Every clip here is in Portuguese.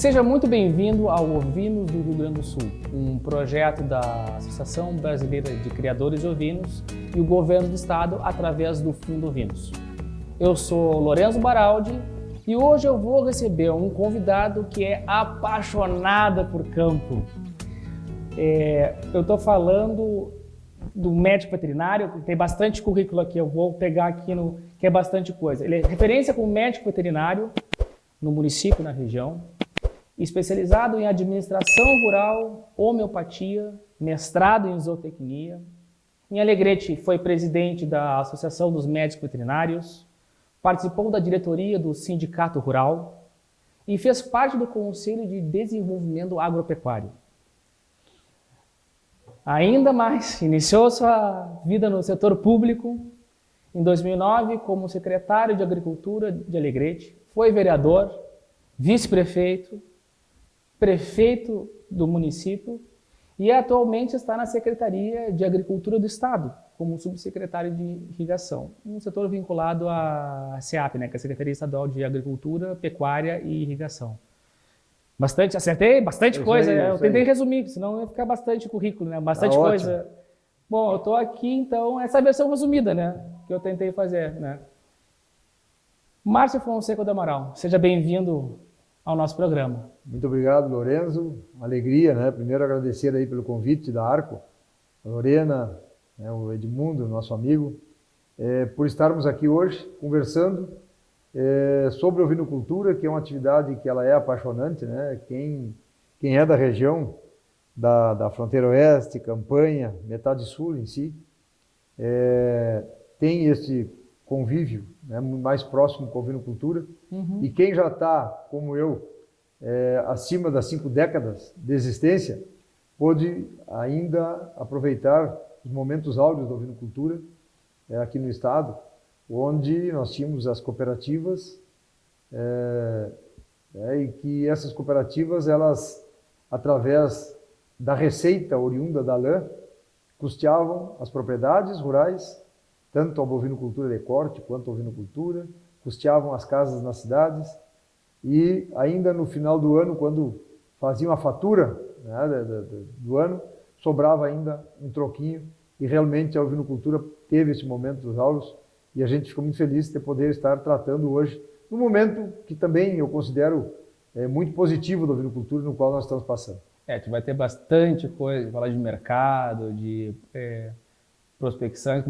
Seja muito bem-vindo ao Ovinos do Rio Grande do Sul, um projeto da Associação Brasileira de Criadores Ovinos e o Governo do Estado através do Fundo Ovinos. Eu sou Lorenzo Baraldi e hoje eu vou receber um convidado que é apaixonado por campo. Eu estou falando do médico veterinário, tem bastante currículo aqui, eu vou pegar aqui que é bastante coisa. Ele é referência como médico veterinário no município, na região, especializado em administração rural, homeopatia, mestrado em zootecnia. Em Alegrete foi presidente da Associação dos Médicos Veterinários, participou da diretoria do Sindicato Rural e fez parte do Conselho de Desenvolvimento Agropecuário. Ainda mais, iniciou sua vida no setor público em 2009 como secretário de Agricultura de Alegrete, foi vereador, vice-prefeito, prefeito do município e atualmente está na Secretaria de Agricultura do Estado, como subsecretário de Irrigação, um setor vinculado à SEAP, que é a Secretaria Estadual de Agricultura, Pecuária e Irrigação. Bastante, acertei? Bastante coisa. Eu tentei resumir, senão ia ficar bastante currículo, né? Bastante coisa. Ótimo. Bom, eu estou aqui, então, essa é a versão resumida, né? Que eu tentei fazer, né? Márcio Fonseca do Amaral, seja bem-vindo ao nosso programa. Muito obrigado, Lorenzo. Uma alegria, né? Primeiro agradecer aí pelo convite da Arco, a Lorena, né, o Edmundo, nosso amigo, por estarmos aqui hoje conversando sobre ovinocultura, que é uma atividade que ela é apaixonante, né? Quem é da região da fronteira oeste, Campanha, metade sul em si, tem esse convívio, né, mais próximo com a ovinocultura. E quem já está, como eu, acima das 5 décadas de existência, pôde ainda aproveitar os momentos áureos da ovinocultura aqui no estado, onde nós tínhamos as cooperativas e que essas cooperativas, elas, através da receita oriunda da lã, custeavam as propriedades rurais, tanto a bovinocultura de corte quanto a ovinocultura, custeavam as casas nas cidades e ainda no final do ano, quando faziam a fatura, né, do ano, sobrava ainda um troquinho e realmente a ovinocultura teve esse momento dos áureos e a gente ficou muito feliz de poder estar tratando hoje, num momento que também eu considero muito positivo da ovinocultura no qual nós estamos passando. A gente vai ter bastante coisa, falar de mercado, de prospecção,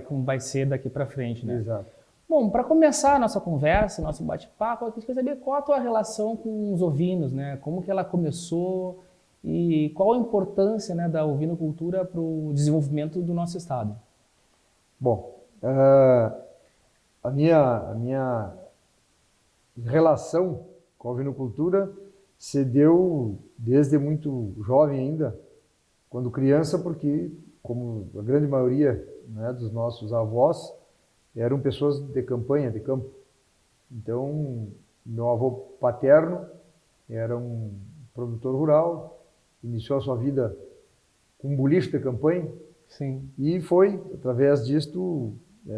como vai ser daqui para frente, né? Exato. Bom, para começar a nossa conversa, nosso bate-papo, eu queria saber qual a tua relação com os ovinos, né? Como que ela começou e qual a importância, né, da ovinocultura para o desenvolvimento do nosso estado? Bom, a minha relação com a ovinocultura se deu desde muito jovem ainda, quando criança, porque, como a grande maioria, né, dos nossos avós, eram pessoas de campanha, de campo. Então, meu avô paterno era um produtor rural, iniciou a sua vida com um boliche de campanha. Sim. E foi, através disto,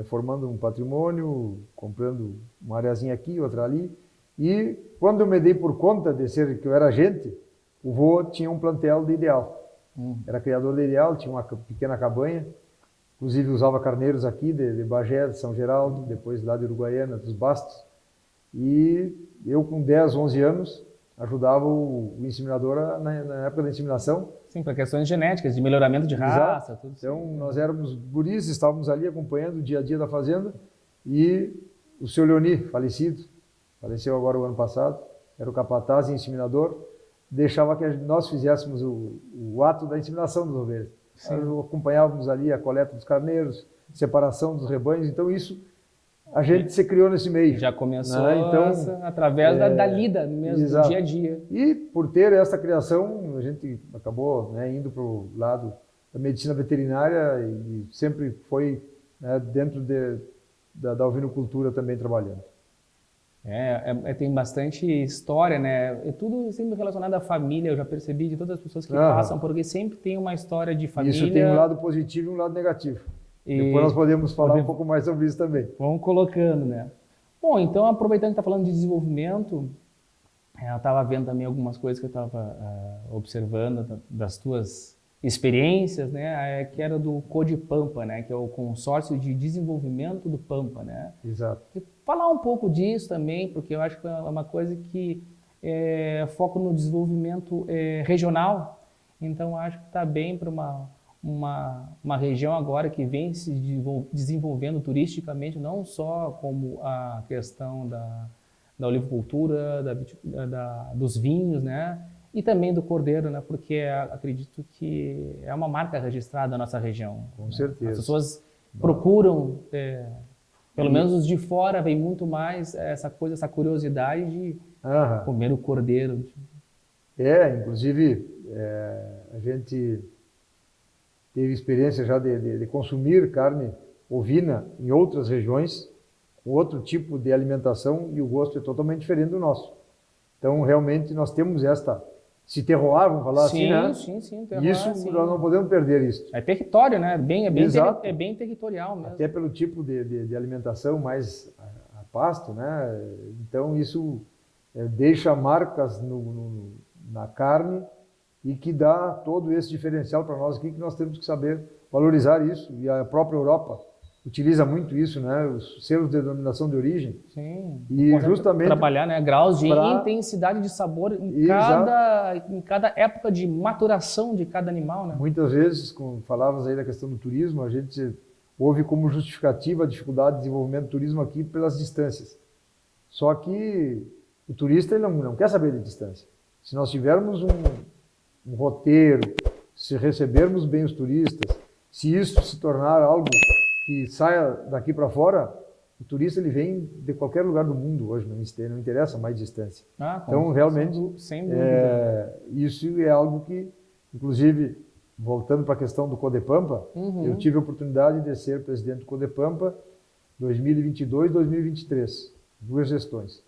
formando um patrimônio, comprando uma areazinha aqui, outra ali. E quando eu me dei por conta de ser que eu era agente, o vô tinha um plantel de ideal. Era criador de ideal, tinha uma pequena cabanha, inclusive usava carneiros aqui de Bagé, de São Geraldo, depois lá de Uruguaiana, dos Bastos. E eu com 10, 11 anos ajudava o inseminador na época da inseminação. Sim, para questões genéticas, de melhoramento de raça. Tudo então, assim. Nós éramos guris, estávamos ali acompanhando o dia a dia da fazenda e o seu Leoni, falecido, faleceu agora o ano passado, era o capataz e inseminador, deixava que nós fizéssemos o ato da inseminação das ovelhas. Nós acompanhávamos ali a coleta dos carneiros, separação dos rebanhos, então isso a gente se criou nesse meio. Já começou, né? Então, através da lida mesmo, exato, do dia a dia. E por ter essa criação, a gente acabou, né, indo para o lado da medicina veterinária e sempre foi, né, dentro da ovinocultura também trabalhando. Tem bastante história, né? É tudo sempre relacionado à família, eu já percebi de todas as pessoas que passam, porque sempre tem uma história de família. Isso tem um lado positivo e um lado negativo. Depois nós podemos falar um pouco mais sobre isso também. Vamos colocando, né? Bom, então aproveitando que está falando de desenvolvimento, Eu estava vendo também algumas coisas que eu estava observando das tuas experiências, né, que era do CODEPAMPA, né, que é o Consórcio de Desenvolvimento do Pampa, né? Exato. E falar um pouco disso também, porque eu acho que é uma coisa que foca no desenvolvimento regional, então acho que está bem para uma região agora que vem se desenvolvendo turisticamente, não só como a questão da olivicultura, dos vinhos, né? E também do cordeiro, né? Porque acredito que é uma marca registrada da nossa região. Com certeza. As pessoas procuram, pelo menos os de fora, vem muito mais essa curiosidade de comer o cordeiro. Inclusive, a gente teve experiência já de consumir carne ovina em outras regiões, com outro tipo de alimentação, e o gosto é totalmente diferente do nosso. Então, realmente, nós temos esse terroir, vamos falar assim, né? Sim, terroir, isso, sim. nós não podemos perder isso. É território, né? Exato. É bem territorial mesmo. Até pelo tipo de alimentação mais a pasto, né? Então, isso deixa marcas na carne e que dá todo esse diferencial para nós aqui, que nós temos que saber valorizar isso. E a própria Europa utiliza muito isso, né? Os selos de denominação de origem. Sim. E justamente trabalhar, né, graus de intensidade de sabor em cada época de maturação de cada animal, né? Muitas vezes, como falavas aí da questão do turismo, a gente ouve como justificativa a dificuldade de desenvolvimento do turismo aqui pelas distâncias. Só que o turista ele não quer saber de distância. Se nós tivermos um roteiro, se recebermos bem os turistas, se isso se tornar algo que saia daqui para fora, o turista ele vem de qualquer lugar do mundo hoje, não interessa mais distância. Então, realmente, sem dúvida. Isso é algo que, inclusive, voltando para a questão do CODEPAMPA, eu tive a oportunidade de ser presidente do CODEPAMPA 2022 2023, 2 gestões.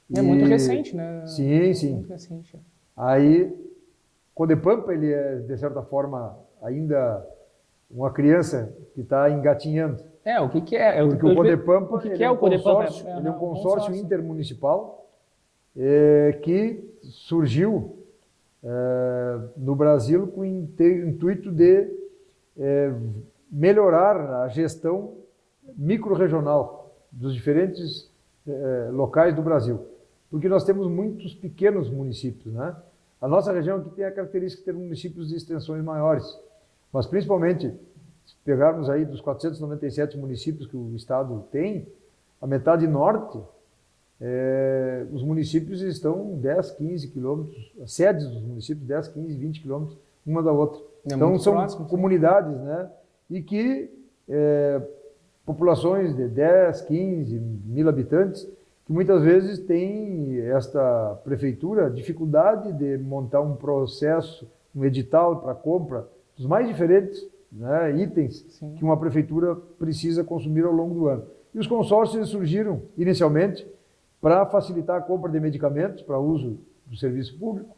Muito recente, né? Sim. Muito recente. Aí, CODEPAMPA, ele é, de certa forma, ainda uma criança que está engatinhando. O que é? Porque o CODEPAMPA, ele é um consórcio intermunicipal que surgiu no Brasil com o intuito de melhorar a gestão micro-regional dos diferentes locais do Brasil. Porque nós temos muitos pequenos municípios, né? A nossa região aqui tem a característica de ter municípios de extensões maiores. Mas, principalmente, se pegarmos aí dos 497 municípios que o Estado tem, a metade norte, os municípios estão 10, 15 quilômetros, as sedes dos municípios 10, 15, 20 quilômetros uma da outra. Então, são próximo, comunidades, né? E que populações de 10, 15 mil habitantes, que muitas vezes têm esta prefeitura dificuldade de montar um processo, um edital para compra dos mais diferentes, né, itens que uma prefeitura precisa consumir ao longo do ano. E os consórcios surgiram inicialmente para facilitar a compra de medicamentos para uso do serviço público.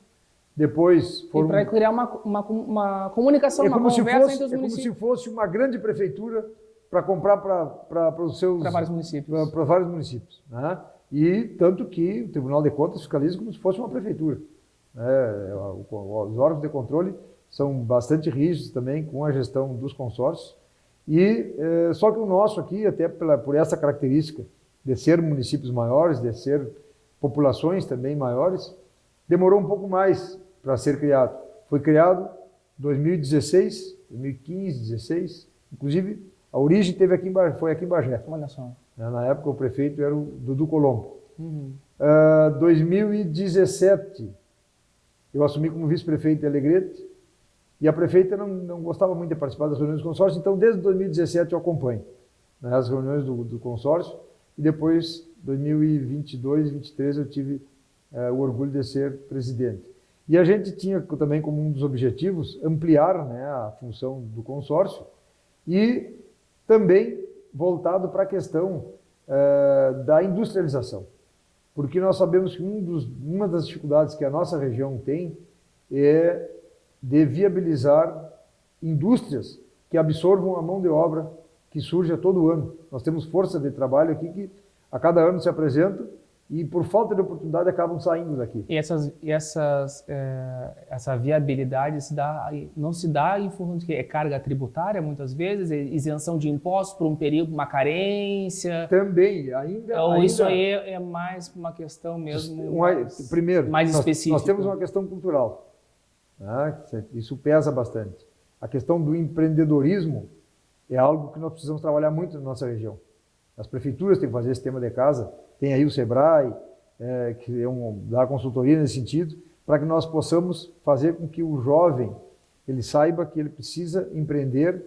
Depois foram... E para criar uma comunicação, uma conversa entre os municípios. É como se fosse uma grande prefeitura para comprar para vários municípios. Para vários municípios, né? E tanto que o Tribunal de Contas fiscaliza como se fosse uma prefeitura. Os órgãos de controle são bastante rígidos também com a gestão dos consórcios. Só que o nosso aqui, até por essa característica de ser municípios maiores, de ser populações também maiores, demorou um pouco mais para ser criado. Foi criado em 2016, 2015, 2016, inclusive a origem foi aqui em Bagé. Olha só. Na época o prefeito era o Dudu Colombo. 2017 eu assumi como vice-prefeito de Alegrete e a prefeita não gostava muito de participar das reuniões do consórcio, então desde 2017 eu acompanho, né, as reuniões do consórcio, e depois 2022 e 2023 eu tive o orgulho de ser presidente. E a gente tinha também como um dos objetivos ampliar, né, a função do consórcio e também voltado para a questão da industrialização. Porque nós sabemos que uma das dificuldades que a nossa região tem é de viabilizar indústrias que absorvam a mão de obra que surge a todo ano. Nós temos força de trabalho aqui que a cada ano se apresenta e por falta de oportunidade acabam saindo daqui. E essa viabilidade não se dá em função de que é carga tributária, muitas vezes, isenção de impostos por um período, uma carência. Também, Ou isso aí é mais uma questão mesmo primeiro, mais específica? Nós temos uma questão cultural, né? Isso pesa bastante. A questão do empreendedorismo é algo que nós precisamos trabalhar muito na nossa região. As prefeituras têm que fazer esse tema de casa, tem aí o Sebrae, que dá consultoria nesse sentido, para que nós possamos fazer com que o jovem ele saiba que ele precisa empreender,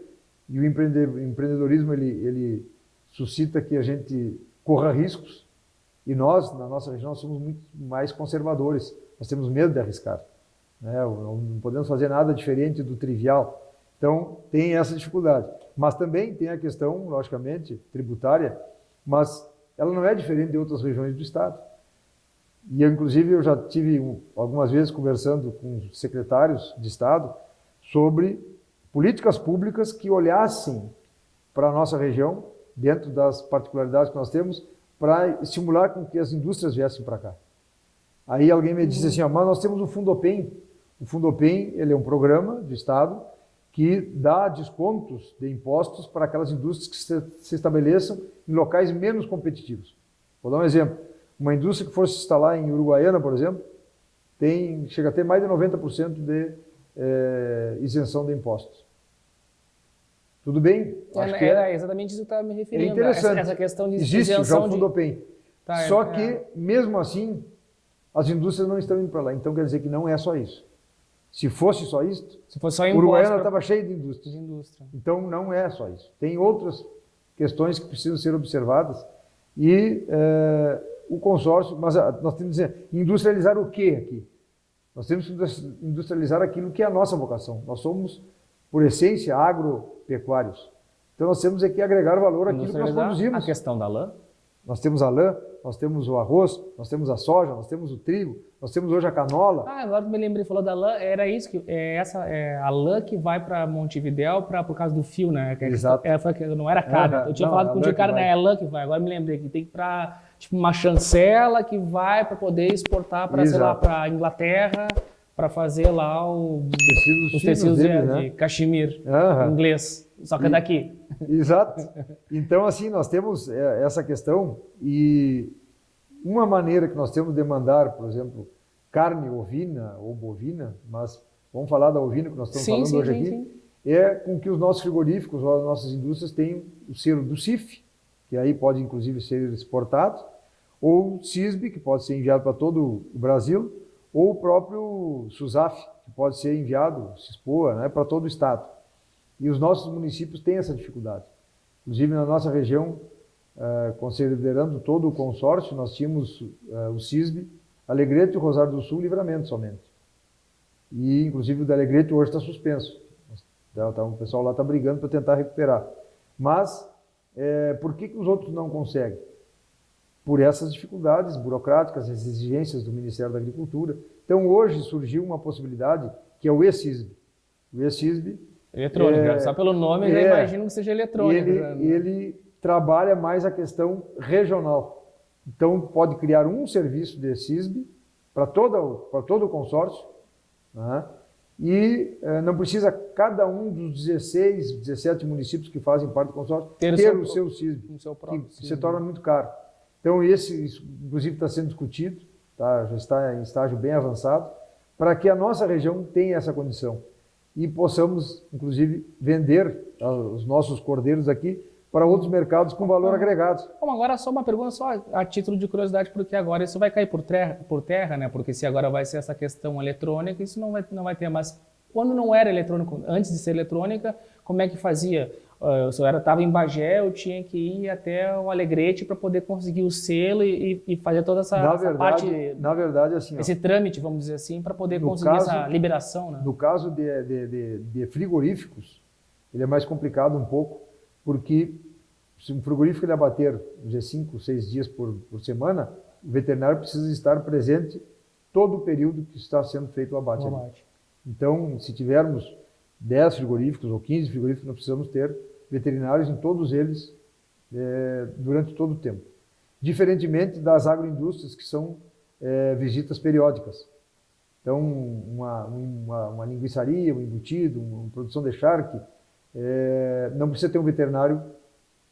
e o empreendedorismo ele suscita que a gente corra riscos, e nós, na nossa região, somos muito mais conservadores, nós temos medo de arriscar, né? Não podemos fazer nada diferente do trivial, então tem essa dificuldade. Mas também tem a questão, logicamente, tributária, mas ela não é diferente de outras regiões do Estado. E, inclusive, eu já tive algumas vezes conversando com secretários de Estado sobre políticas públicas que olhassem para a nossa região, dentro das particularidades que nós temos, para estimular com que as indústrias viessem para cá. Aí alguém me disse assim, mas nós temos o Fundopem. O Fundopem ele é um programa do Estado que dá descontos de impostos para aquelas indústrias que se estabeleçam em locais menos competitivos. Vou dar um exemplo. Uma indústria que fosse se instalar em Uruguaiana, por exemplo, chega a ter mais de 90% de isenção de impostos. Tudo bem? Era exatamente isso que eu estava me referindo. É interessante. Essa questão de existe isenção já o Fundopem. Só que, mesmo assim, as indústrias não estão indo para lá. Então, quer dizer que não é só isso. Se fosse só isso, Uruguaiana estava cheio de indústrias. Então, não é só isso. Tem outras questões que precisam ser observadas e o consórcio, mas nós temos que dizer, industrializar o quê aqui? Nós temos que industrializar aquilo que é a nossa vocação. Nós somos, por essência, agropecuários. Então, nós temos que agregar valor àquilo que nós produzimos. A questão da lã? Nós temos a lã, nós temos o arroz, nós temos a soja, nós temos o trigo, nós temos hoje a canola. Agora me lembrei, falou da lã, era isso, a lã que vai para Montevidéu por causa do fio, né? Exato. Não era carne. Eu tinha falado com o cara, né? É lã que vai. Agora me lembrei que tem que ir para uma chancela que vai para poder exportar para, sei lá, para Inglaterra, para fazer lá os tecidos de cachemir, inglês, só que é daqui. Exato. Então, assim, nós temos essa questão e uma maneira que nós temos de mandar, por exemplo, carne ovina ou bovina, mas vamos falar da ovina que nós estamos falando hoje aqui, é com que os nossos frigoríficos ou as nossas indústrias tenham o selo do CIF, que aí pode inclusive ser exportado, ou o CISB, que pode ser enviado para todo o Brasil, ou o próprio SUSAF, que pode ser enviado, SISPOA, né, para todo o estado. E os nossos municípios têm essa dificuldade. Inclusive, na nossa região, considerando todo o consórcio, nós tínhamos o CISB, Alegrete, Rosário do Sul, Livramento somente. E, inclusive, o da Alegrete hoje está suspenso. O pessoal lá está brigando para tentar recuperar. Mas, por que os outros não conseguem? Por essas dificuldades burocráticas, as exigências do Ministério da Agricultura. Então, hoje surgiu uma possibilidade, que é o e-CISB. O e-CISB eletrônica, só pelo nome eu já imagino que seja eletrônico. Ele trabalha mais a questão regional. Então, pode criar um serviço de CISB para todo o consórcio, né? E não precisa cada um dos 16, 17 municípios que fazem parte do consórcio ter o seu CISB, que se torna muito caro. Então, isso, inclusive, está sendo discutido, tá? Já está em estágio bem avançado, para que a nossa região tenha essa condição e possamos, inclusive, vender os nossos cordeiros aqui para outros mercados com valor agregado. Bom, agora só uma pergunta, só a título de curiosidade, porque agora isso vai cair por terra, né? Porque se agora vai ser essa questão eletrônica, isso não vai ter mais. Quando não era eletrônico, antes de ser eletrônica, como é que fazia? Se eu estava em Bagé, eu tinha que ir até o Alegrete para poder conseguir o selo e fazer toda essa parte. Na verdade, assim, esse trâmite, vamos dizer assim, para poder conseguir essa liberação, né? No caso de frigoríficos, ele é mais complicado um pouco, porque se um frigorífico ele abater 5, 6 dias por semana, o veterinário precisa estar presente todo o período que está sendo feito o abate. Então, se tivermos 10 frigoríficos ou 15 frigoríficos, nós precisamos ter veterinários em todos eles durante todo o tempo. diferentemente das agroindústrias, que são visitas periódicas. Então, uma linguiçaria, um embutido, uma produção de charque, não precisa ter um veterinário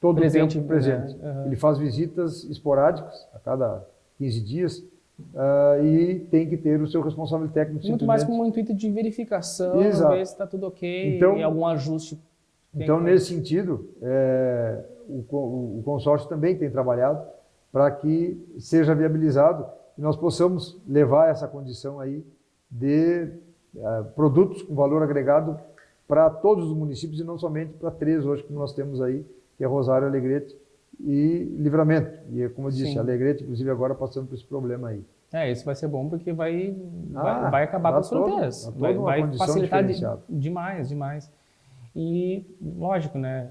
todo o tempo presente. Uhum. Ele faz visitas esporádicas, a cada 15 dias, e tem que ter o seu responsável técnico. Muito mais com um intuito de verificação, Exato. ver se está tudo ok, então, e algum ajuste. Então, nesse sentido, o consórcio também tem trabalhado para que seja viabilizado e nós possamos levar essa condição aí de produtos com valor agregado para todos os municípios e não somente para 3 hoje que nós temos aí, que é Rosário, Alegrete e Livramento. E como eu disse, Sim. Alegrete, inclusive, agora passando por esse problema aí. Isso vai ser bom porque vai acabar com as fronteiras. Vai facilitar demais. E, lógico, né?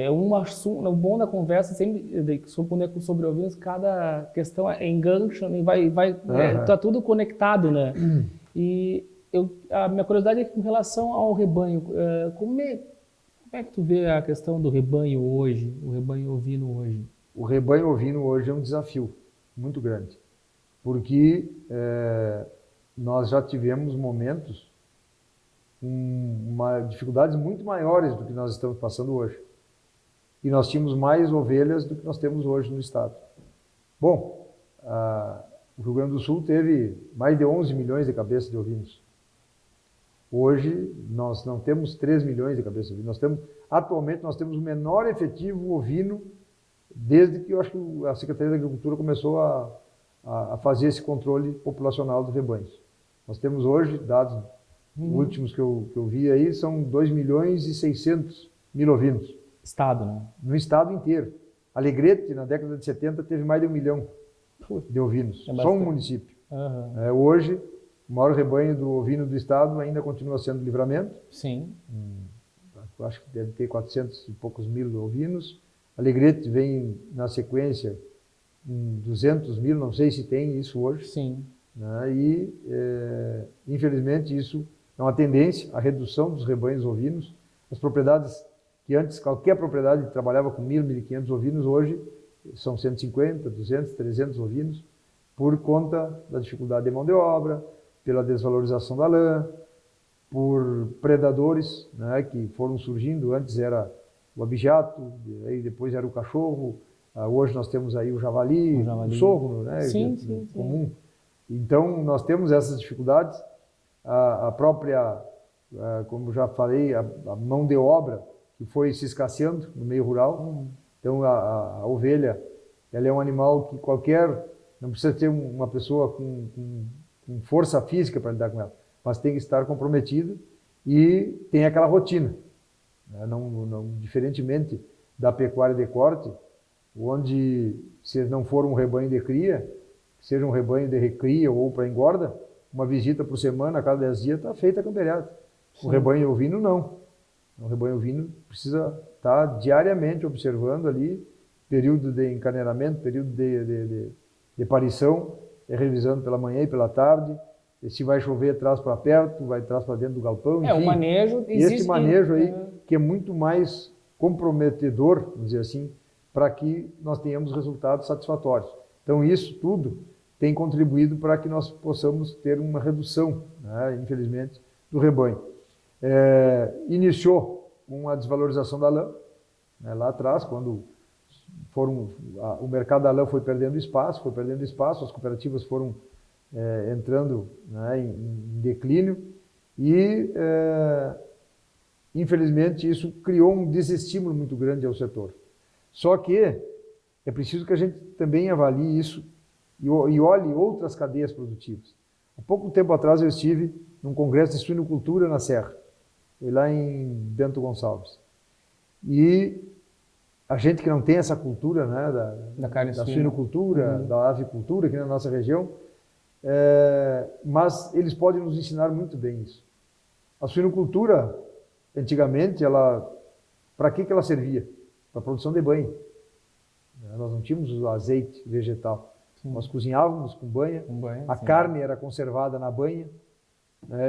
O bom da conversa sempre sobre ovinos, cada questão engancha e tá tudo conectado, né? E a minha curiosidade é com relação ao rebanho. Como é que tu vê a questão do rebanho hoje, o rebanho ovino hoje? O rebanho ovino hoje é um desafio muito grande, porque nós já tivemos momentos com dificuldades muito maiores do que nós estamos passando hoje. E nós tínhamos mais ovelhas do que nós temos hoje no estado. Bom, o Rio Grande do Sul teve mais de 11 milhões de cabeças de ovinos. Hoje, nós não temos 3 milhões de cabeças de ovinos. Atualmente, nós temos o menor efetivo ovino desde que eu acho que a Secretaria da Agricultura começou a fazer esse controle populacional dos rebanhos. Nós temos hoje, dados últimos que eu vi aí, são 2 milhões e 600 mil ovinos. Estado, né? No estado inteiro. Alegrete, na década de 70, teve mais de 1 milhão de ovinos. Só um município. Uhum. Hoje, o maior rebanho do ovino do estado ainda continua sendo Livramento. Sim. Eu acho que deve ter 400 e poucos mil ovinos. Alegrete vem na sequência 200 mil, não sei se tem isso hoje. Sim. Né? E, infelizmente, isso é uma tendência, a redução dos rebanhos ovinos. As propriedades que antes qualquer propriedade trabalhava com 1.000, 1.500 ovinos, hoje são 150, 200, 300 ovinos, por conta da dificuldade de mão de obra, pela desvalorização da lã, por predadores, né, que foram surgindo. Antes era o abijato, aí depois era o cachorro, hoje nós temos aí o javali. O sogro, né, sim, comum. Então, nós temos essas dificuldades. A própria, como já falei, a mão de obra que foi se escasseando no meio rural. Então, a ovelha, ela é um animal que não precisa ter uma pessoa com força física para lidar com ela, mas tem que estar comprometido e tem aquela rotina. Né? Diferentemente da pecuária de corte, onde, se não for um rebanho de cria, seja um rebanho de recria ou para engorda, uma visita por semana, a cada 10 dias, está feita a campeirada. O rebanho ovino, não. O rebanho ovino precisa estar diariamente observando ali, período de encarneiramento, período de parição, revisando pela manhã e pela tarde. E se vai chover, traz para perto, traz para dentro do galpão. Enfim, o manejo existe. Esse manejo aí, que é muito mais comprometedor, vamos dizer assim, para que nós tenhamos resultados satisfatórios. Então, isso tudo tem contribuído para que nós possamos ter uma redução, né, infelizmente, do rebanho. Iniciou com a desvalorização da lã, né, lá atrás, quando o mercado da lã foi perdendo espaço, as cooperativas foram entrando, né, em declínio e, infelizmente, isso criou um desestímulo muito grande ao setor. Só que é preciso que a gente também avalie isso e olhe outras cadeias produtivas. Há pouco tempo atrás eu estive num congresso de suinocultura na Serra, foi lá em Bento Gonçalves. E a gente que não tem essa cultura, né, da suinocultura, da avicultura aqui na nossa região, mas eles podem nos ensinar muito bem isso. A suinocultura, antigamente, para que ela servia? Para a produção de banha. Nós não tínhamos o azeite vegetal. Sim. Nós cozinhávamos com banha, a carne era conservada na banha,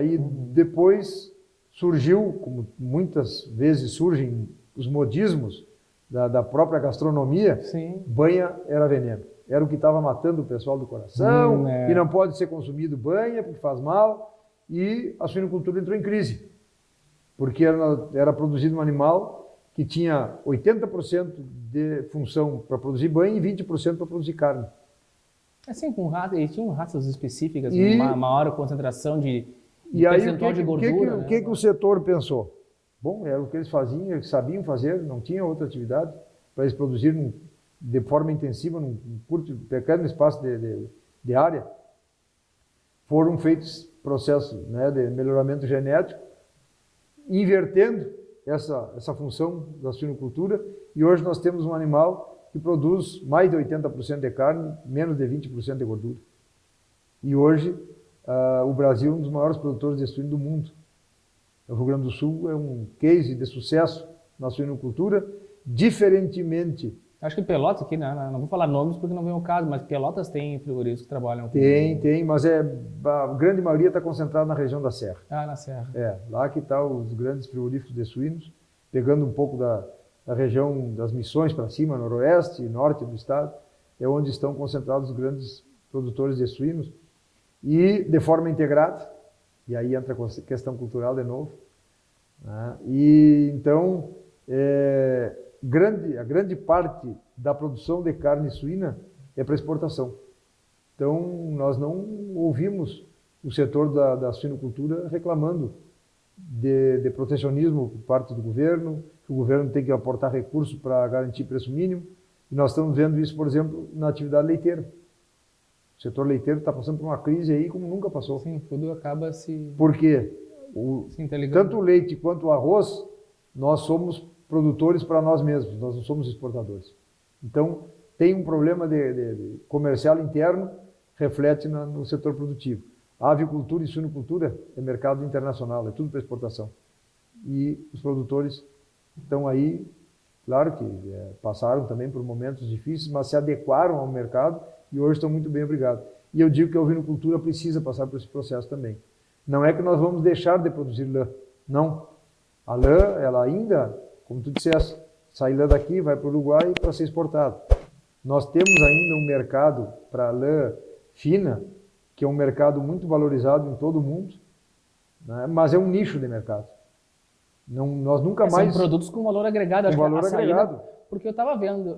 e depois surgiu, como muitas vezes surgem os modismos, da própria gastronomia, Sim. banha era veneno. Era o que estava matando o pessoal do coração, e não pode ser consumido banha, porque faz mal, e a suinocultura entrou em crise, porque era produzido um animal que tinha 80% de função para produzir banha e 20% para produzir carne. Assim, com raça, eles tinham raças específicas, E- uma maior concentração de E aí, percentual de gordura, o que o setor pensou? Bom, era o que eles faziam, eles sabiam fazer, não tinha outra atividade para eles produzirem de forma intensiva, num curto, pequeno espaço de área. Foram feitos processos, né, de melhoramento genético, invertendo essa função da suinocultura, e hoje nós temos um animal que produz mais de 80% de carne, menos de 20% de gordura. E hoje, o Brasil é um dos maiores produtores de suíno do mundo. O Rio Grande do Sul é um case de sucesso na suinocultura, diferentemente. Acho que Pelotas aqui, né? Não vou falar nomes porque não vem o caso, mas Pelotas tem frigoríficos que trabalham com... Tem, mas a grande maioria está concentrada na região da Serra. Ah, na Serra. Lá que estão os grandes frigoríficos de suínos, pegando um pouco da região das Missões para cima, noroeste e norte do estado, é onde estão concentrados os grandes produtores de suínos, e de forma integrada, e aí entra a questão cultural de novo, né? E então, a grande parte da produção de carne suína é para exportação. Então, nós não ouvimos o setor da suinocultura reclamando de protecionismo por parte do governo, que o governo tem que aportar recursos para garantir preço mínimo, e nós estamos vendo isso, por exemplo, na atividade leiteira. O setor leiteiro está passando por uma crise aí como nunca passou. Sim, tudo acaba se... Por quê? se interligando. Tanto o leite quanto o arroz, nós somos produtores para nós mesmos, nós não somos exportadores. Então, tem um problema de comercial interno, reflete no setor produtivo. A avicultura e suinocultura é mercado internacional, é tudo para exportação. E os produtores estão aí, claro que passaram também por momentos difíceis, mas se adequaram ao mercado e hoje estão muito bem, obrigado. E eu digo que a ovinocultura precisa passar por esse processo também. Não é que nós vamos deixar de produzir lã, não. A lã, ela ainda, como tu disseste, sai lã daqui, vai para o Uruguai para ser exportado. Nós temos ainda um mercado para lã fina, que é um mercado muito valorizado em todo o mundo, né? Mas é um nicho de mercado. Não, nós nunca mais... São produtos com valor agregado. Com valor agregado. Porque eu estava vendo,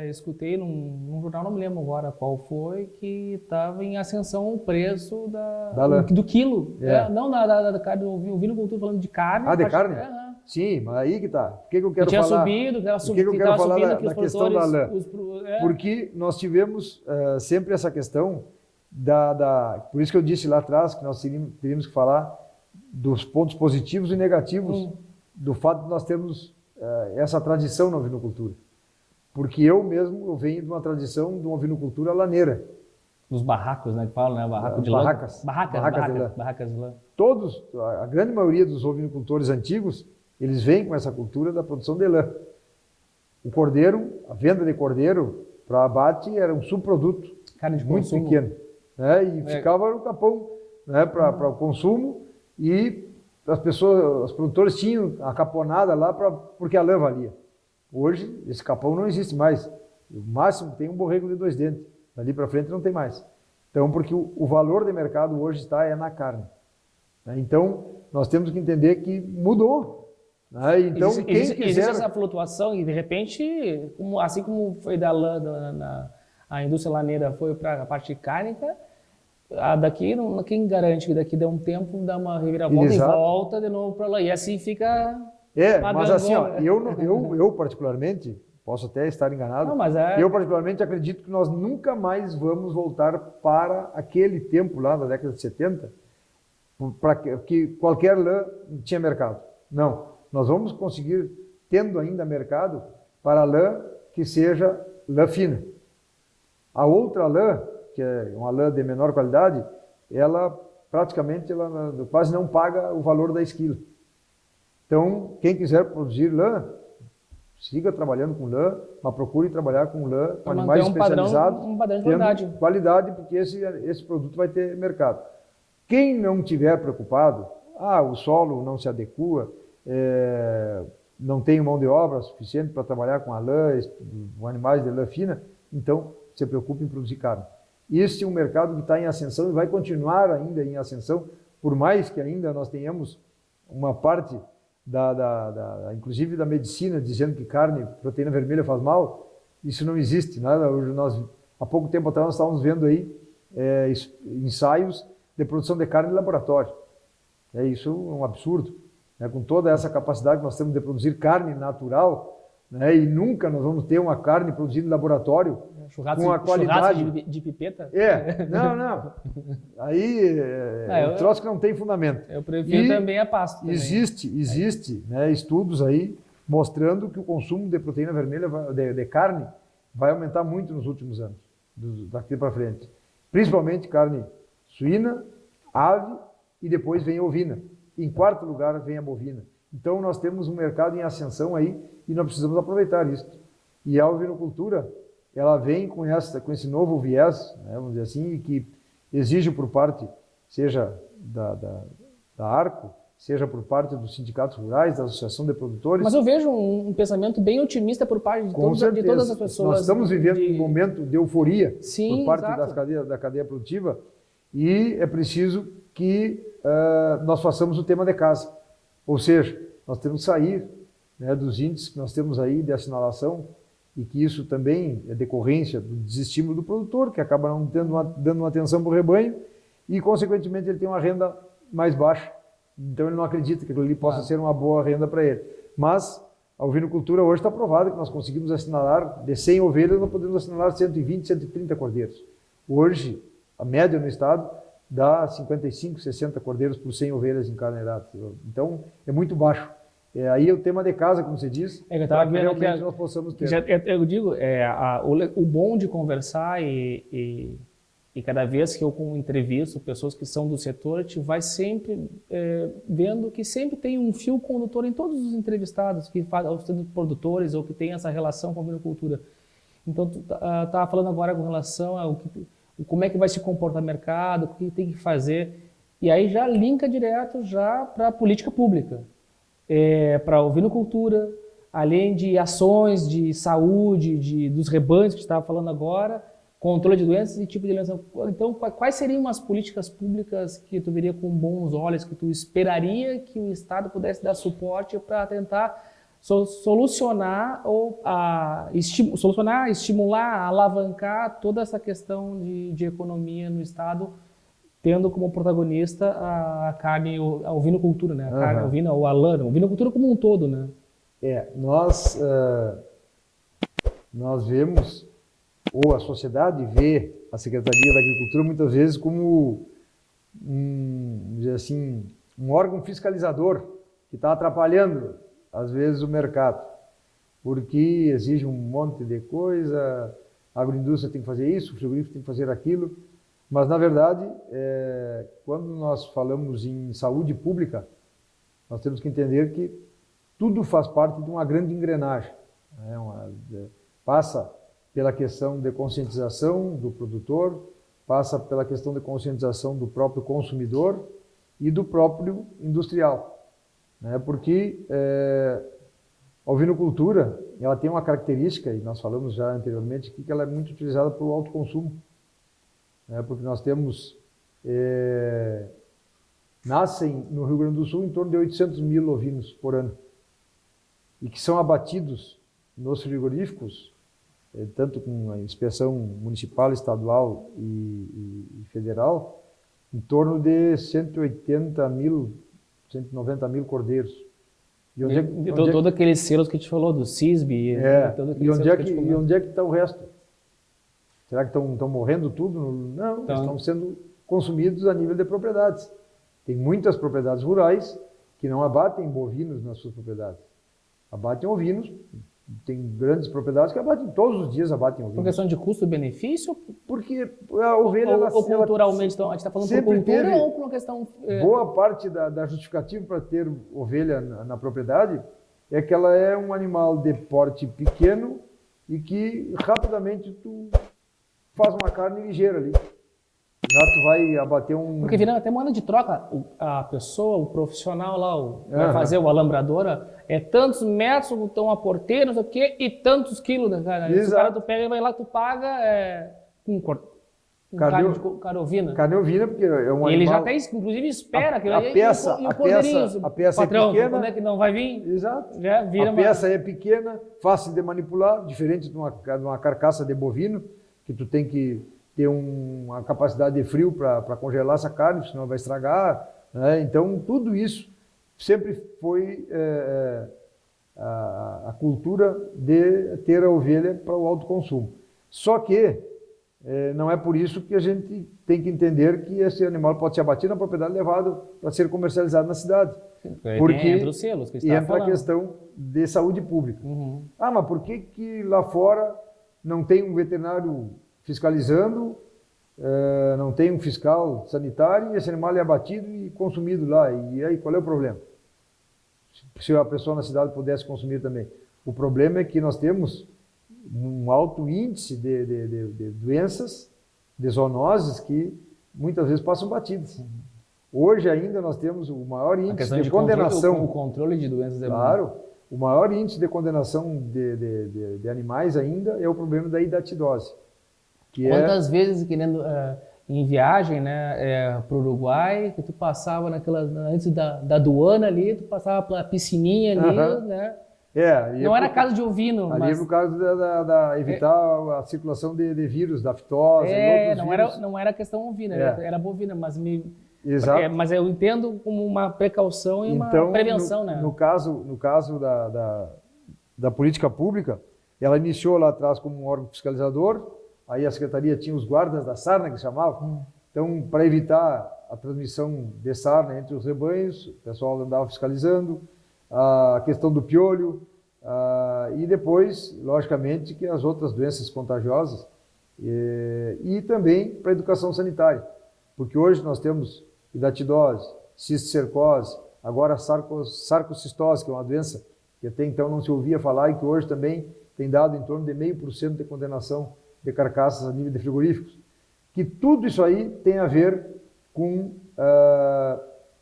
escutei num jornal, não me lembro agora qual foi, que estava em ascensão o preço do quilo. Não da carne, eu vi no cultura falando de carne. Ah, de carne? Sim, mas aí que tá. Por que eu quero tinha falar? Subido, Por que eu quero falar da questão da lã? É. Porque nós tivemos sempre essa questão por isso que eu disse lá atrás que nós teríamos que falar dos pontos positivos e negativos do fato de nós termos essa tradição na ovinocultura. Porque eu venho de uma tradição de uma ovinocultura laneira. Dos barracos, né, que falam, né? Barraco de lã. Barracas de lã. A grande maioria dos ovinocultores antigos, eles vêm com essa cultura da produção de lã. O cordeiro, a venda de cordeiro para abate era um subproduto Carne de muito consumo. pequeno, né? E ficava no capão, né, para o consumo, e os produtores tinham a caponada lá porque a lã valia. Hoje, esse capão não existe mais. O máximo tem um borrego de 2 dentes. Dali para frente não tem mais. Então, porque o valor de mercado hoje está na carne. Então, nós temos que entender que mudou. Então, existe essa flutuação e, de repente, assim como foi da lã, a indústria laneira foi para a parte cárnica, daqui, quem garante que daqui dá um tempo, dá uma reviravolta. Exato. E volta de novo para lá. E assim fica... mas assim, eu particularmente, posso até estar enganado, eu particularmente acredito que nós nunca mais vamos voltar para aquele tempo lá da década de 70, para que qualquer lã tinha mercado. Não, nós vamos conseguir, tendo ainda mercado, para lã que seja lã fina. A outra lã, que é uma lã de menor qualidade, ela praticamente quase não paga o valor da esquila. Então, quem quiser produzir lã, siga trabalhando com lã, mas procure trabalhar com lã, com animais especializados, um padrão de qualidade, porque esse produto vai ter mercado. Quem não tiver preocupado, o solo não se adequa, não tenho mão de obra suficiente para trabalhar com a lã, com animais de lã fina, então se preocupa em produzir carne. Este é um mercado que está em ascensão e vai continuar ainda em ascensão, por mais que ainda nós tenhamos uma parte, inclusive da medicina, dizendo que carne, proteína vermelha faz mal. Isso não existe. Nada. Hoje há pouco tempo atrás nós estávamos vendo aí ensaios de produção de carne em laboratório. Isso é um absurdo. Com toda essa capacidade que nós temos de produzir carne natural, e nunca nós vamos ter uma carne produzida em laboratório com a qualidade de pipeta? Não. Aí um troço que não tem fundamento. Eu prefiro também a pasto. Também. Existe estudos aí mostrando que o consumo de proteína vermelha, de carne, vai aumentar muito nos últimos anos, daqui para frente. Principalmente carne suína, ave e depois vem a ovina. Em quarto lugar vem a bovina. Então nós temos um mercado em ascensão aí e nós precisamos aproveitar isso. E a ovinocultura, ela vem com esse novo viés, vamos dizer assim, que exige por parte, seja da Arco, seja por parte dos sindicatos rurais, da Associação de Produtores. Mas eu vejo um pensamento bem otimista por parte de todas as pessoas. Nós estamos vivendo um momento de euforia Sim, por parte da cadeia produtiva e é preciso que nós façamos o tema de casa. Ou seja, nós temos que sair dos índices que nós temos aí de assinalação e que isso também é decorrência do desestímulo do produtor, que acaba não dando uma atenção para o rebanho e, consequentemente, ele tem uma renda mais baixa. Então, ele não acredita que aquilo ali possa ser uma boa renda para ele. Mas a ovinocultura hoje está provada que nós conseguimos assinalar, de 100 ovelhas, nós podemos assinalar 120, 130 cordeiros. Hoje, a média no estado dá 55, 60 cordeiros por 100 ovelhas encarneiradas. Então, é muito baixo. Aí é o tema de casa, como você diz, para que realmente nós possamos ter. Eu digo, o bom de conversar e cada vez que eu entrevisto pessoas que são do setor, a gente vai sempre vendo que sempre tem um fio condutor em todos os entrevistados, que são produtores ou que tem essa relação com a agricultura. Então, tu estava falando agora com relação a como é que vai se comportar o mercado, o que tem que fazer, e aí já linka direto já para a política pública. Para a ovinocultura, além de ações de saúde, dos rebanhos que estava falando agora, controle de doenças e tipo de doença. Então, quais seriam as políticas públicas que tu veria com bons olhos, que tu esperaria que o Estado pudesse dar suporte para tentar solucionar, estimular, alavancar toda essa questão de economia no Estado, tendo como protagonista a carne, a ovinocultura, né? A carne, a ovina ou a lã, a ovinocultura como um todo, né? Nós vemos, ou a sociedade vê a Secretaria da Agricultura muitas vezes como vamos dizer assim, um órgão fiscalizador que está atrapalhando, às vezes, o mercado, porque exige um monte de coisa, a agroindústria tem que fazer isso, o frigorífico tem que fazer aquilo. Mas, na verdade, quando nós falamos em saúde pública, nós temos que entender que tudo faz parte de uma grande engrenagem. Passa pela questão de conscientização do produtor, passa pela questão de conscientização do próprio consumidor e do próprio industrial. Porque a ovinocultura ela tem uma característica, e nós falamos já anteriormente, que ela é muito utilizada para o autoconsumo. Porque nós temos, nascem no Rio Grande do Sul em torno de 800 mil ovinos por ano, e que são abatidos nos frigoríficos, tanto com a inspeção municipal, estadual e federal, em torno de 180 mil, 190 mil cordeiros. Todos aqueles selos que a gente falou, do CISB. E onde é que está o resto? Será que estão morrendo tudo? Não, estão sendo consumidos a nível de propriedades. Tem muitas propriedades rurais que não abatem bovinos nas suas propriedades. Abatem ovinos. Tem grandes propriedades que abatem, todos os dias abatem ovinos. Por questão de custo-benefício? Porque a ovelha... Ou culturalmente, então, a gente está falando por cultura ou por uma questão... Boa parte da justificativa para ter ovelha na propriedade é que ela é um animal de porte pequeno e que rapidamente tu faz uma carne ligeira ali. Já tu vai abater um... Porque vira até moeda de troca. A pessoa, o profissional lá, vai Aham. fazer o alambradora, é tantos metros, então a porteira, não sei o quê, e tantos quilos, né, cara? Se o Exato. cara tu pega e vai lá, tu paga com carne ovina. Carne ovina, porque é um E ele já animal... até, inclusive, espera aquilo a aí. peça- e o a cordeirinho, peça- a peça é patrão, pequena. quando é que não vai vir? Exato. Já vira A uma... peça é pequena, fácil de manipular, diferente de uma carcaça de bovino, que tu tem que ter uma capacidade de frio para congelar essa carne, senão vai estragar, né? Então, tudo isso sempre foi a cultura de ter a ovelha para o alto consumo. Só que não é por isso que a gente tem que entender que esse animal pode ser abatido na propriedade e levado para ser comercializado na cidade. Porque entra os selos que você estava entra a falando. questão de saúde pública. Uhum. Ah, mas por que lá fora não tem um veterinário fiscalizando, não tem um fiscal sanitário e esse animal é abatido e consumido lá? E aí, qual é o problema? Se a pessoa na cidade pudesse consumir também. O problema é que nós temos um alto índice de doenças, de zoonoses que muitas vezes passam batidas. Hoje ainda nós temos o maior A índice questão de de condenação. o controle de doenças é Claro, o maior índice de condenação de animais ainda é o problema da hidatidose. Que Quantas vezes, querendo em viagem, né, para o Uruguai, que tu passava antes da aduana ali, tu passava pela piscininha ali, Aham. né? e Não era casa de ovino, ali mas no caso da evitar a circulação de vírus, da fitose e outros vírus. não era questão ovina, era bovina, mas Exato. mas eu entendo como uma precaução e uma Então, prevenção, né? no caso da política pública, ela iniciou lá atrás como um órgão fiscalizador, aí a secretaria tinha os guardas da sarna, que chamavam. Então, para evitar a transmissão de sarna entre os rebanhos, o pessoal andava fiscalizando, a questão do piolho, e depois, logicamente, que as outras doenças contagiosas, e também para a educação sanitária, porque hoje nós temos hidatidose, cisticercose, agora sarcocistose, que é uma doença que até então não se ouvia falar e que hoje também tem dado em torno de 0,5% de condenação de carcaças a nível de frigoríficos, que tudo isso aí tem a ver com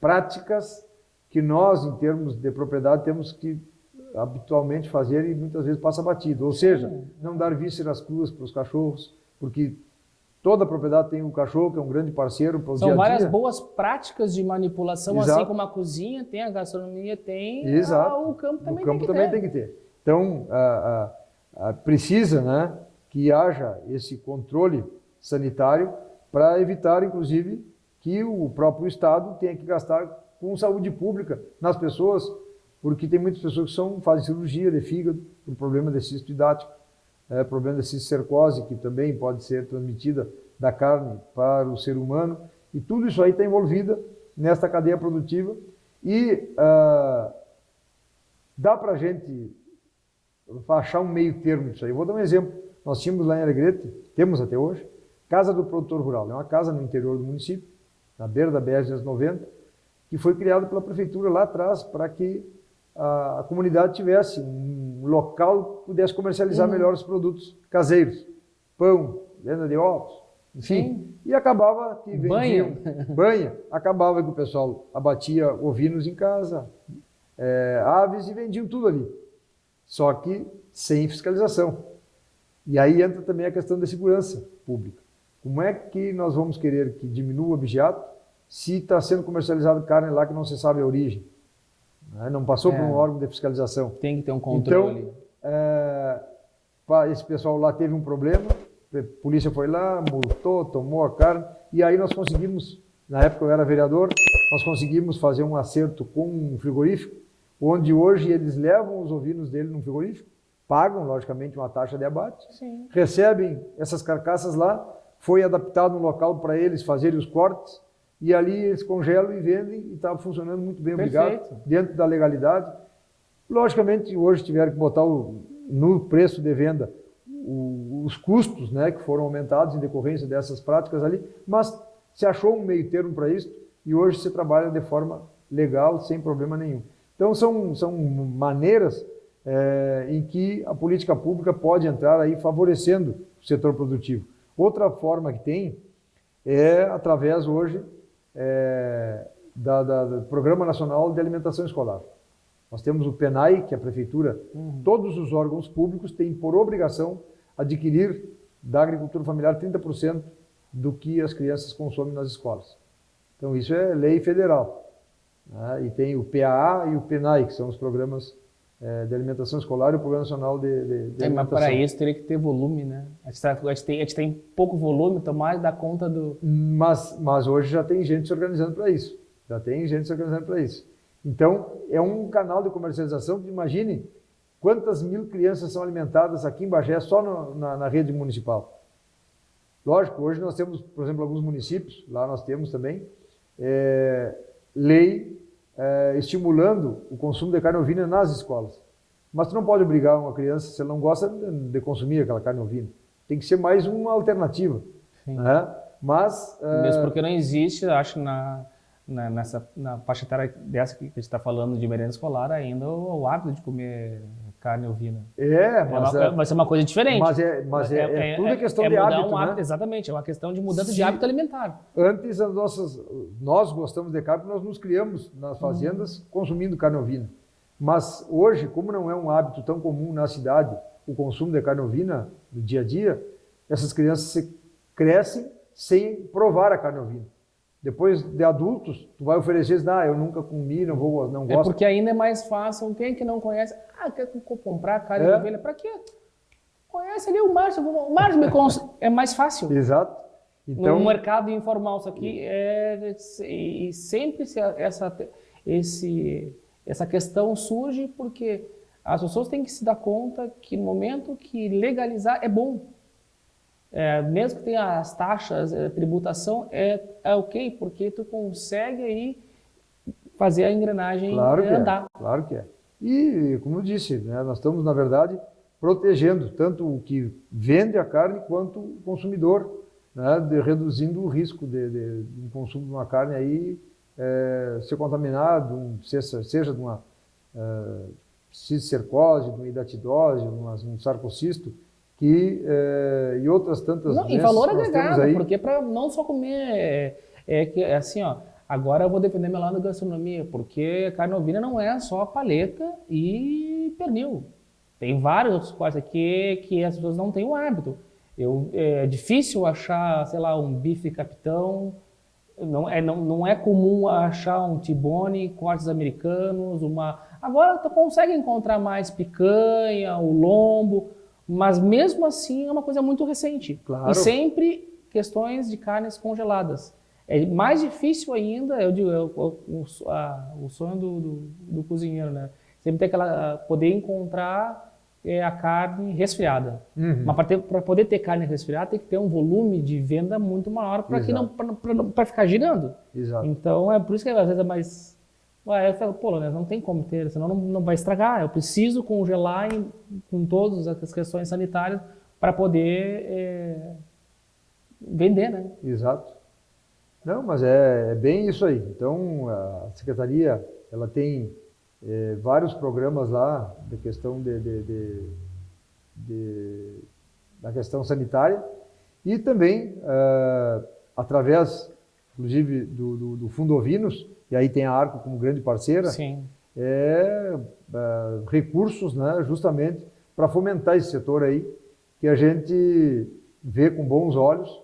práticas que nós, em termos de propriedade, temos que habitualmente fazer e muitas vezes passa batido. Ou seja, não dar vísceras cruas para os cachorros, porque toda propriedade tem um cachorro, que é um grande parceiro para o dia a dia. São várias boas práticas de manipulação, Exato. assim como a cozinha tem, a gastronomia tem, Exato. o campo também, tem que ter. Então, precisa, né, que haja esse controle sanitário para evitar, inclusive, que o próprio Estado tenha que gastar com saúde pública nas pessoas, porque tem muitas pessoas que fazem cirurgia de fígado por problema de cisto hidático, problema de cisticercose, que também pode ser transmitida da carne para o ser humano, e tudo isso aí está envolvido nesta cadeia produtiva, e dá para a gente achar um meio termo disso aí. Eu vou dar um exemplo. Nós tínhamos lá em Alegrete, temos até hoje, Casa do Produtor Rural. É uma casa no interior do município, na beira da BR-290, que foi criada pela prefeitura lá atrás para que a comunidade tivesse um local que pudesse comercializar melhor os produtos caseiros. Pão, venda de ovos, enfim. E acabava que vendiam... Banha. Acabava que o pessoal abatia ovinos em casa, aves, e vendiam tudo ali. Só que sem fiscalização. E aí entra também a questão da segurança pública. Como é que nós vamos querer que diminua o abigeato se está sendo comercializado carne lá que não se sabe a origem? Não passou por um órgão de fiscalização. Tem que ter um controle. Então, esse pessoal lá teve um problema, a polícia foi lá, multou, tomou a carne, e aí nós conseguimos, na época eu era vereador, nós conseguimos fazer um acerto com um frigorífico, onde hoje eles levam os ovinos dele no frigorífico, pagam, logicamente, uma taxa de abate, recebem essas carcaças lá, foi adaptado um local para eles fazerem os cortes, e ali eles congelam e vendem, e estava funcionando muito bem, obrigado, dentro da legalidade. Logicamente, hoje tiveram que botar no preço de venda os custos, né, que foram aumentados em decorrência dessas práticas ali, mas se achou um meio termo para isso, e hoje se trabalha de forma legal, sem problema nenhum. Então, são maneiras em que a política pública pode entrar aí favorecendo o setor produtivo. Outra forma que tem é através hoje do Programa Nacional de Alimentação Escolar. Nós temos o PENAI, que é a prefeitura, todos os órgãos públicos têm por obrigação adquirir da agricultura familiar 30% do que as crianças consomem nas escolas. Então isso é lei federal, né? E tem o PAA e o PENAI, que são os programas de alimentação escolar e o Programa Nacional de Alimentação. Mas para isso teria que ter volume, né? A gente tem pouco volume, então mais dá conta do... Mas hoje já tem gente se organizando para isso. Então, é um canal de comercialização que, imagine quantas mil crianças são alimentadas aqui em Bagé só na rede municipal. Lógico, hoje nós temos, por exemplo, alguns municípios, lá nós temos também, lei estimulando o consumo de carne ovina nas escolas. Mas tu não pode obrigar uma criança, se ela não gosta de consumir aquela carne ovina. Tem que ser mais uma alternativa. Né? Mas... Mesmo porque não existe, acho, na faixa etária dessa que a gente está falando de merenda escolar ainda o hábito de comer carne ovina. Vai ser uma coisa diferente. Mas tudo questão de hábito, né? Exatamente, é uma questão de mudança de hábito alimentar. Antes, nós gostamos de carne, nós nos criamos nas fazendas consumindo carne ovina. Mas hoje, como não é um hábito tão comum na cidade, o consumo de carne ovina no dia a dia, essas crianças crescem sem provar a carne ovina. Depois de adultos, tu vai oferecer, eu nunca comi, não gosto. É porque ainda é mais fácil, quem que não conhece, quer comprar carne de ovelha, para quê? Conhece ali o Márcio é mais fácil. Exato. Então, no mercado informal, isso aqui e sempre essa questão surge porque as pessoas têm que se dar conta que no momento que legalizar é bom. Mesmo que tenha as taxas, a tributação, é ok, porque tu consegue aí fazer a engrenagem andar. Claro que é. E, como eu disse, né, nós estamos, na verdade, protegendo tanto o que vende a carne quanto o consumidor, né, reduzindo o risco de um consumo de uma carne aí ser contaminado, seja de uma cisticercose, de uma hidatidose, de um sarcocisto, e outras tantas doenças. E valor agregado, porque para não só comer, assim, agora eu vou defender meu lado da gastronomia, porque carne ovina não é só paleta e pernil. Tem vários outros cortes aqui que as pessoas não têm o hábito. É difícil achar, sei lá, um bife capitão, não é comum achar um T-bone, cortes americanos, Agora tu consegue encontrar mais picanha, o lombo, mas mesmo assim é uma coisa muito recente. Claro. E sempre questões de carnes congeladas. É mais difícil ainda, eu digo, o sonho do cozinheiro, né? Sempre tem poder encontrar a carne resfriada. Mas para poder ter carne resfriada tem que ter um volume de venda muito maior para ficar girando. Exato. Então é por isso que às vezes é mais... Eu falo, né, não tem como ter, senão não vai estragar. Eu preciso congelar com todas as questões sanitárias para poder vender, né? Exato. Não, mas é bem isso aí. Então, a Secretaria, ela tem vários programas lá de questão da questão sanitária e também, através, inclusive, do Fundo Ovinos, e aí tem a Arco como grande parceira, Sim. Recursos, né, justamente para fomentar esse setor aí, que a gente vê com bons olhos,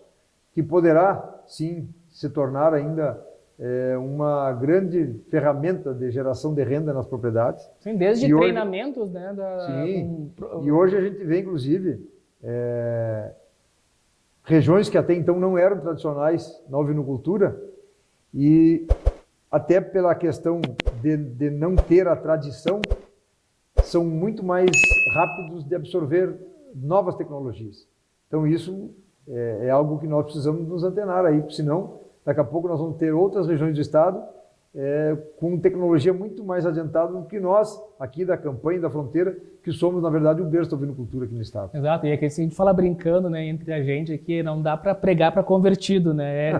que poderá, sim, se tornar ainda uma grande ferramenta de geração de renda nas propriedades. Sim, desde treinamentos, né? Sim, e hoje a gente vê, inclusive, regiões que até então não eram tradicionais na ovinocultura, e até pela questão de não ter a tradição, são muito mais rápidos de absorver novas tecnologias. Então isso é algo que nós precisamos nos antenar aí, porque senão daqui a pouco nós vamos ter outras regiões do estado com tecnologia muito mais adiantada do que nós, aqui da campanha da fronteira, que somos, na verdade, o berço da ovinocultura aqui no estado. Exato, e é que a gente fala brincando, né, entre a gente aqui, não dá para pregar para convertido, né?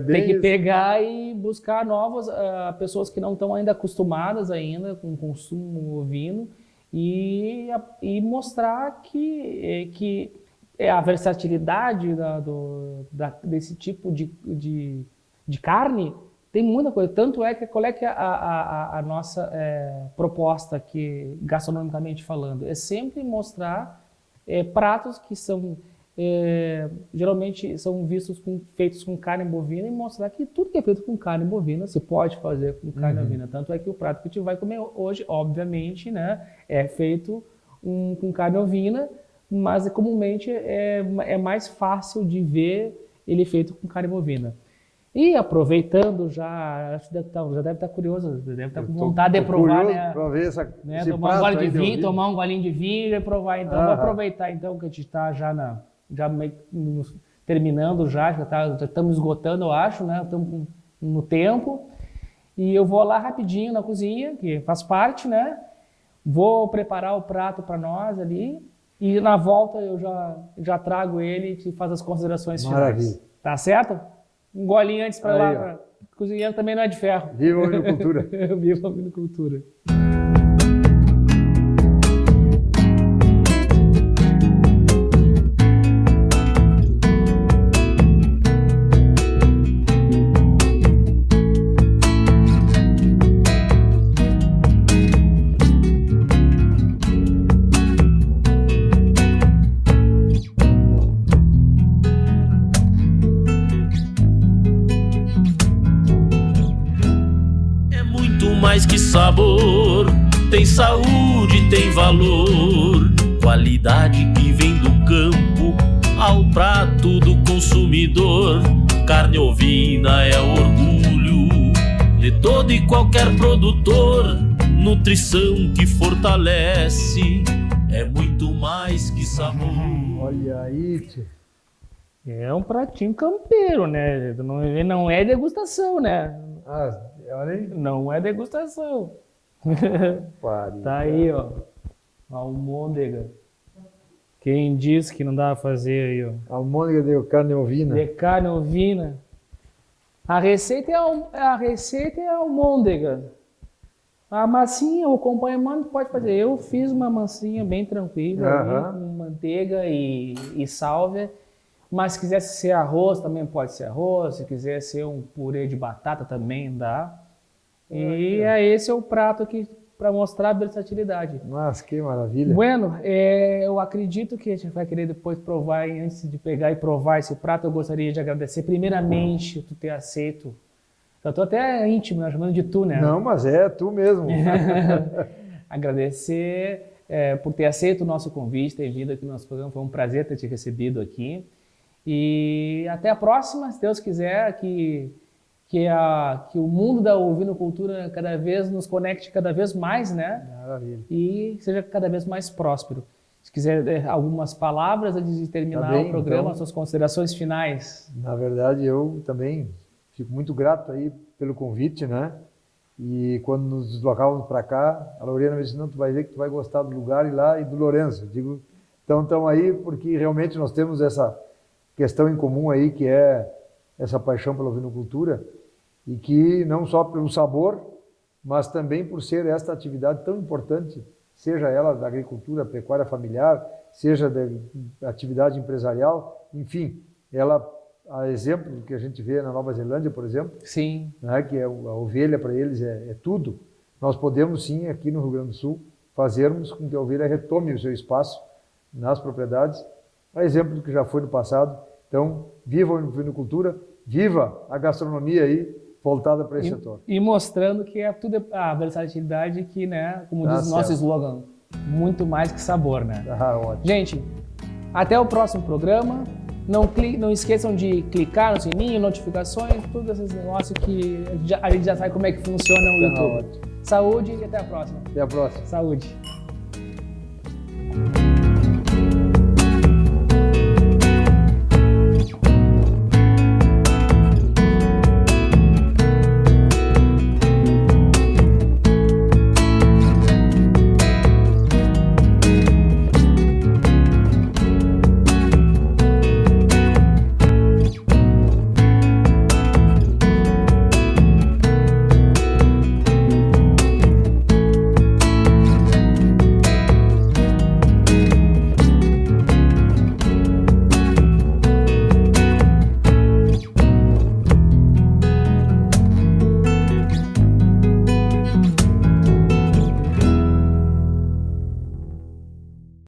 Tem que pegar e buscar novas pessoas que não estão ainda acostumadas ainda com o consumo ovino e mostrar que a versatilidade desse tipo de carne tem muita coisa. Tanto é que qual é que é a nossa proposta aqui, gastronomicamente falando? É sempre mostrar pratos que são geralmente são feitos com carne bovina e mostrar que tudo que é feito com carne bovina se pode fazer com carne bovina. Tanto é que o prato que a gente vai comer hoje, obviamente, né, é feito com carne bovina, mas comumente é mais fácil de ver ele feito com carne bovina. E aproveitando já deve estar curioso, deve estar com vontade de provar, né? Pra ver Né? Tomar um gole de vinho, tomar um golinho de vinho e provar. Então, vou aproveitar então que a gente está já meio terminando já estamos esgotando, eu acho, né? Estamos no tempo. E eu vou lá rapidinho na cozinha, que faz parte, né? Vou preparar o prato para nós ali e na volta eu já trago ele e faz as considerações finais. Tá certo? Um golinho antes para lá. Cozinheiro também não é de ferro. Viva a vinocultura! Viva a vinocultura! Mais que sabor, tem saúde, tem valor, qualidade que vem do campo ao prato do consumidor. Carne ovina é orgulho de todo e qualquer produtor, nutrição que fortalece, é muito mais que sabor. Olha aí, tchê. É um pratinho campeiro, né? Não é degustação, né? Olha aí. Não é degustação. Tá aí, ó. Almôndega. Quem disse que não dá pra fazer aí, ó? Almôndega de carne ovina. De carne ovina. A receita é almôndega. A massinha, o acompanhamento pode fazer. Eu fiz uma massinha bem tranquila, com manteiga e sálvia. Mas se quisesse ser arroz, também pode ser arroz. Se quiser ser um purê de batata, também dá. E esse é o prato aqui para mostrar a versatilidade. Nossa, que maravilha. Bueno, eu acredito que a gente vai querer depois provar. E antes de pegar e provar esse prato, eu gostaria de agradecer primeiramente tu ter aceito. Eu tô até íntimo, né, chamando de tu, né? Não, mas é tu mesmo. Agradecer por ter aceito o nosso convite, ter vindo aqui no nosso programa. Foi um prazer ter te recebido aqui. E até a próxima, se Deus quiser, que o mundo da ovinocultura cada vez nos conecte cada vez mais, né? Maravilha. E seja cada vez mais próspero. Se quiser algumas palavras antes de terminar o programa, então, suas considerações finais. Na verdade, eu também fico muito grato aí pelo convite, né? E quando nos deslocávamos para cá, a Lorena me disse, não, tu vai ver que tu vai gostar do lugar e lá e do Lourenço. Eu digo, então estão aí porque realmente nós temos essa questão em comum aí, que é essa paixão pela ovinocultura, e que não só pelo sabor, mas também por ser esta atividade tão importante, seja ela da agricultura, pecuária familiar, seja da atividade empresarial, enfim, ela, a exemplo do que a gente vê na Nova Zelândia, por exemplo, sim, né, que a ovelha para eles é tudo, nós podemos sim, aqui no Rio Grande do Sul, fazermos com que a ovelha retome o seu espaço nas propriedades, a exemplo do que já foi no passado. Então, viva a ovinocultura, viva a gastronomia aí, voltada para esse setor. E mostrando que é tudo a versatilidade que, né, como diz o nosso slogan, muito mais que sabor, né? Ótimo. Gente, até o próximo programa. Não esqueçam de clicar no sininho, notificações, todos esses negócios que a gente já sabe como é que funciona o YouTube. Ótimo. Saúde e até a próxima. Até a próxima. Saúde.